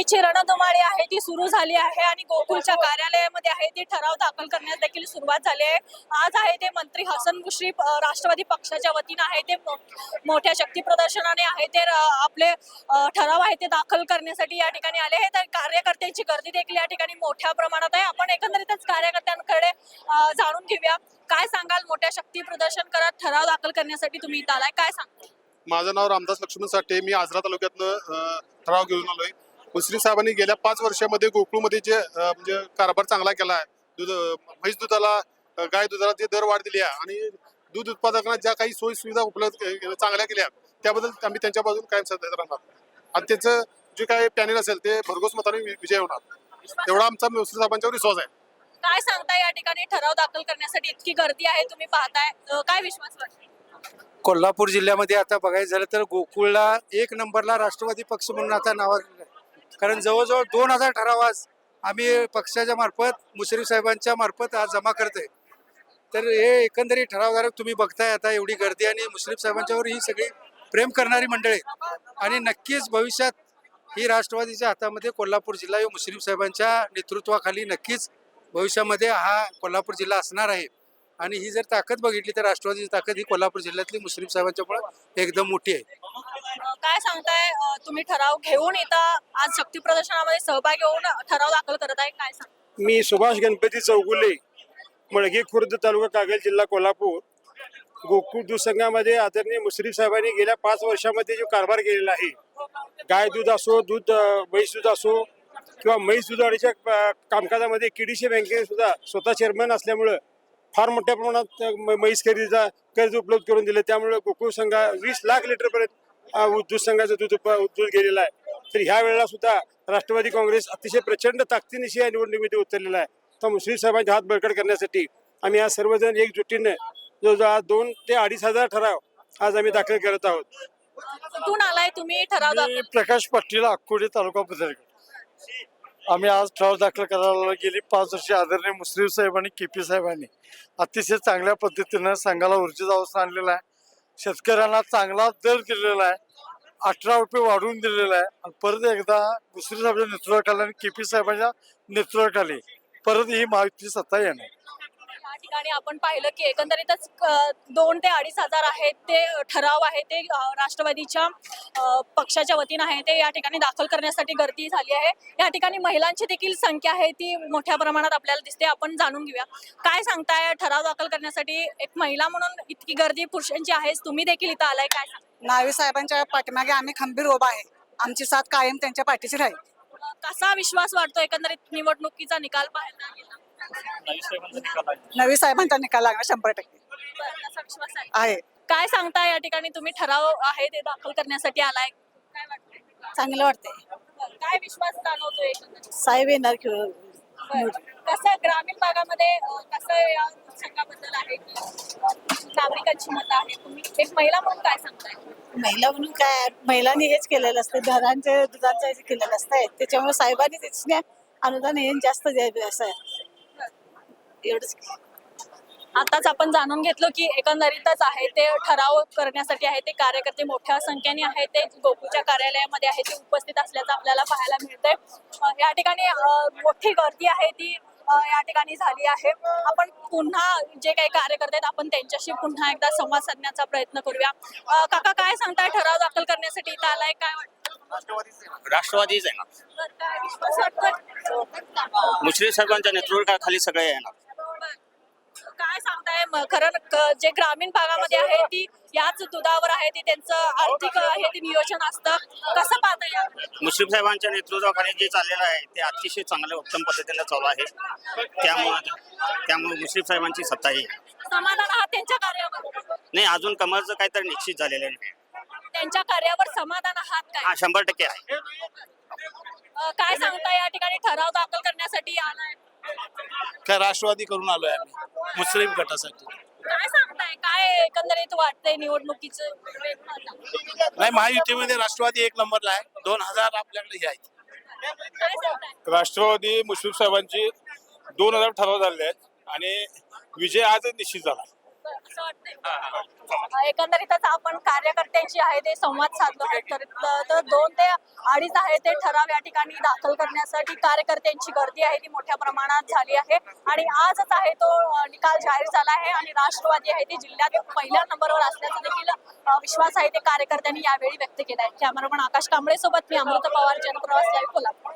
निवडणुकीची रणधुमाळी आहे ती सुरू झाली आहे आणि गोकुळच्या कार्यालयामध्ये आहे ती ठराव दाखल करण्यास देखील सुरुवात झाली आहे. आज आहे ते मंत्री हसन मुश्रीफ राष्ट्रवादी पक्षाच्या वतीनं आहे ते मोठ्या शक्ती प्रदर्शनाने आहे ते आपले ठराव आहे ते दाखल करण्यासाठी या ठिकाणी आले आहेत. कार्यकर्त्यांची गर्दी देखील या ठिकाणी मोठ्या प्रमाणात आहे. आपण एकंदरीतच कार्यकर्त्यांकडे जाणून घेऊया. काय सांगाल, मोठ्या शक्ती प्रदर्शन करत ठराव दाखल करण्यासाठी तुम्ही इथं आलाय, काय सांगाल? माझं नाव रामदास लक्ष्मण साठे. मी आजरा तालुक्यातनं ठराव घेऊन आलोय. मुश्रीफ साहेबांनी गेल्या 5 वर्षामध्ये गोकुळमध्ये जे म्हणजे कारभार चांगला केला आहे. म्हैस दुधाला, गाय दुधाला जे दर वाढ दिली आहे आणि दूध उत्पादकांना ज्या काही सोयी सुविधा उपलब्ध चांगल्या केल्या त्याबद्दल आम्ही त्यांच्या बाजून कायम सदैव राहणार आणि त्यांचं जे काही पॅनेल असेल ते भरघोस मताने विजय होणार, एवढा आमचा मुश्रीफ साहेबांच्यावर विश्वास आहे. काय सांगताय, या ठिकाणी ठराव दाखल करण्यासाठी इतकी गर्दी आहे, तुम्ही पाहताय, काय विश्वास वाटतो? कोल्हापूर जिल्ह्यामध्ये आता बघायचं झालं तर गोकुळला 1 नंबरला राष्ट्रवादी पक्ष म्हणून आता नावाजलेलं आहे. कारण जवळजवळ 2000 ठराव आज आम्ही पक्षाच्या मार्फत मुश्रीफ साहेबांच्या मार्फत आज जमा करतोय. तर हे एकंदरीत ठरावधारक तुम्ही बघताय आता एवढी गर्दी आणि मुश्रीफ साहेबांच्यावर ही सगळी प्रेम करणारी मंडळी आणि नक्कीच भविष्यात ही राष्ट्रवादीच्या हातामध्ये कोल्हापूर जिल्हा हे मुश्रीफ साहेबांच्या नेतृत्वाखाली नक्कीच भविष्यामध्ये हा कोल्हापूर जिल्हा असणार आहे. आणि ही जर ताकद बघितली तर राष्ट्रवादीची ताकद ही कोल्हापूर जिल्ह्यातली मुश्रीफ साहेबांच्यामुळे एकदम मोठी आहे. काय सांगताय, तुम्ही ठराव घेऊन इथं आज शक्ती प्रदर्शनामध्ये सहभागी होऊन ठराव दाखल करत आहे, काय सांग? मी सुभाष गणपती चौगुले, मळगी खुर्द, तालुका कागल, जिल्हा कोल्हापूर. गोकुळ दूध संघामध्ये आदरणीय मुश्रीफ साहेबांनी गेल्या 5 वर्षामध्ये जो कारभार केलेला आहे, गाय दूध असो, म्हैस दूध असो किंवा म्हैस दूध वाढीच्या कामकाजामध्ये केडीसी बँकेने सुद्धा स्वतः चेअरमन असल्यामुळं फार मोठ्या प्रमाणात म्हैस खरेदीचा कर्ज उपलब्ध करून दिले. त्यामुळे गोकुळ संघा 20 लाख लिटरपर्यंत दूध संघाचं दूध गेलेलं आहे. तर ह्या वेळेला सुद्धा राष्ट्रवादी काँग्रेस अतिशय प्रचंड ताकदीनिशी या निवडणुकीमध्ये उतरलेला आहे. तर मुश्रीफ साहेबांचे हात बळकट करण्यासाठी आम्ही आज सर्वजण एकजुटीने जवळजवळ 2 ते 2,500 ठराव आज आम्ही दाखल करत आहोत. कुठून आलाय तुम्ही ठराव दाखल? प्रकाश पाटील, अक्कोडी तालुका बुद्रुक. आम्ही आज ठराव दाखल करायला गेली 5 वर्षे आदरणीय मुश्रीफ साहेब आणि केपी साहेबांनी अतिशय चांगल्या पद्धतीनं संघाला ऊर्जित अवस्था आणलेला आहे. शेतकऱ्यांना चांगला दर दिलेला आहे. 18 रुपये वाढवून दिलेला आहे. आणि परत एकदा मुश्रीफ साहेबांच्या नेतृत्वाखाली आणि केपी साहेबांच्या नेतृत्वाखाली परत ही महायुती सत्ता येणार. या ठिकाणी आपण पाहिलं की एकंदरीतच 2 ते 2,500 आहेत ते ठराव आहे ते राष्ट्रवादीच्या पक्षाच्या वतीनं आहे ते या ठिकाणी दाखल करण्यासाठी गर्दी झाली आहे. या ठिकाणी महिलांची देखील संख्या आहे ती मोठ्या प्रमाणात आपल्याला दिसते. आपण जाणून घेऊया, काय सांगताय, ठराव दाखल करण्यासाठी एक महिला म्हणून इतकी गर्दी पुरुषांची आहे, तुम्ही देखील इथं आलाय, काय सांग? नावी साहेबांच्या पाठीमागे आम्ही खंबीर उभा आहे. आमची साथ कायम त्यांच्या पाठीशी राहील. कसा विश्वास वाटतो एकंदरीत निवडणुकीचा निकाल पाहायला गेला? नवी साहेबांचा निकाल लागणार 100% कसा विश्वास आहे. काय सांगताय, या ठिकाणी तुम्ही ठराव आहे ते दाखल करण्यासाठी आलाय, काय वाटतंय? चांगलं वाटतंय. काय विश्वास जाणवतोय एकंदरीत? साहेब येणार कसं ग्रामीण भागामध्ये कसं या संघाबद्दल आहे की नागरिकांची मतं आहे, तुम्ही एक महिला म्हणून काय सांगताय? महिला म्हणून काय, महिलांनी हेच केलेलं असतं, घरांचे दुधांचं हे केलेलं असतं. त्याच्यामुळे साहेबांनी त्याच्या अनुदान हे जास्त द्यावे असं आहे. एवढंच. आताच आपण जाणून घेतलं की एकंदरीतच आहे ते ठराव करण्यासाठी आहे ते कार्यकर्ते मोठ्या संख्येने आहे ते गोकुळच्या कार्यालयामध्ये आहे ते उपस्थित असल्याचं आपल्याला पाहायला मिळतंय. या ठिकाणी मोठी गर्दी आहे ती या ठिकाणी झाली आहे. आपण पुन्हा जे काही कार्यकर्ते आहेत आपण त्यांच्याशी पुन्हा एकदा संवाद साधण्याचा प्रयत्न करूया. काका, काय सांगताय, ठराव दाखल करण्यासाठी इथं आलाय, काय वाटतं? राष्ट्रवादीच आहे ना. काय विश्वास वाटतोय? मुश्रीफ साहेबांच्या नेतृत्वाखाली सगळे येणार. काय सांगताय, खरं जे ग्रामीण भागामध्ये आहे ती याच दुधावर आहे ती त्यांचं आर्थिक हे ते नियोजन असतं, कसं पाहताय याकडे? मुश्रीफ साहेबांच्या नेतृत्वाखाली जे चाललेलं आहे ते अतिशय चांगल्या उत्तम पद्धतीने चालू आहे. त्यामुळे मुश्रीफ साहेबांची सत्ता ही आहे. समाधान आहात त्यांच्या कार्यावर? नाही, अजून कमळचं काही तर निश्चित झालेलं नाही. त्यांच्या कार्यावर समाधान आहात काय? हा 100% आहे. काय सांगताय, या ठिकाणी ठराव दाखल करण्यासाठी आलाय, काय राष्ट्रवादी करून आलोय आम्ही मुस्लिम गटासाठी. काय सांगताय, काय एकंदरीत वाटतंय निवडणुकीचं? नाही, महायुतीमध्ये राष्ट्रवादी 1 नंबरला आहे. 2000 आपल्याकडे हे आहेत. काय सांगताय? राष्ट्रवादी मुश्रीफ साहेबांची 2000 ठराव झाले आहेत आणि विजय आजच निश्चित झाला. असं वाटतंय. एकंदरीतच आपण कार्यकर्त्यांशी आहे ते संवाद साधलो आहे. तर 2 ते 2.5 आहे ते ठराव या ठिकाणी दाखल करण्यासाठी कार्यकर्त्यांची गर्दी आहे ती मोठ्या प्रमाणात झाली आहे आणि आजच आहे तो निकाल जाहीर झाला आहे आणि राष्ट्रवादी आहे ती जिल्ह्यात पहिल्या नंबरवर असल्याचा देखील विश्वास आहे ते कार्यकर्त्यांनी यावेळी व्यक्त केला आहे. कॅमेरामन आकाश कांबळे सोबत मी अमृता पवार, जनप्रवास लाईव्ह, कोल्हापूर.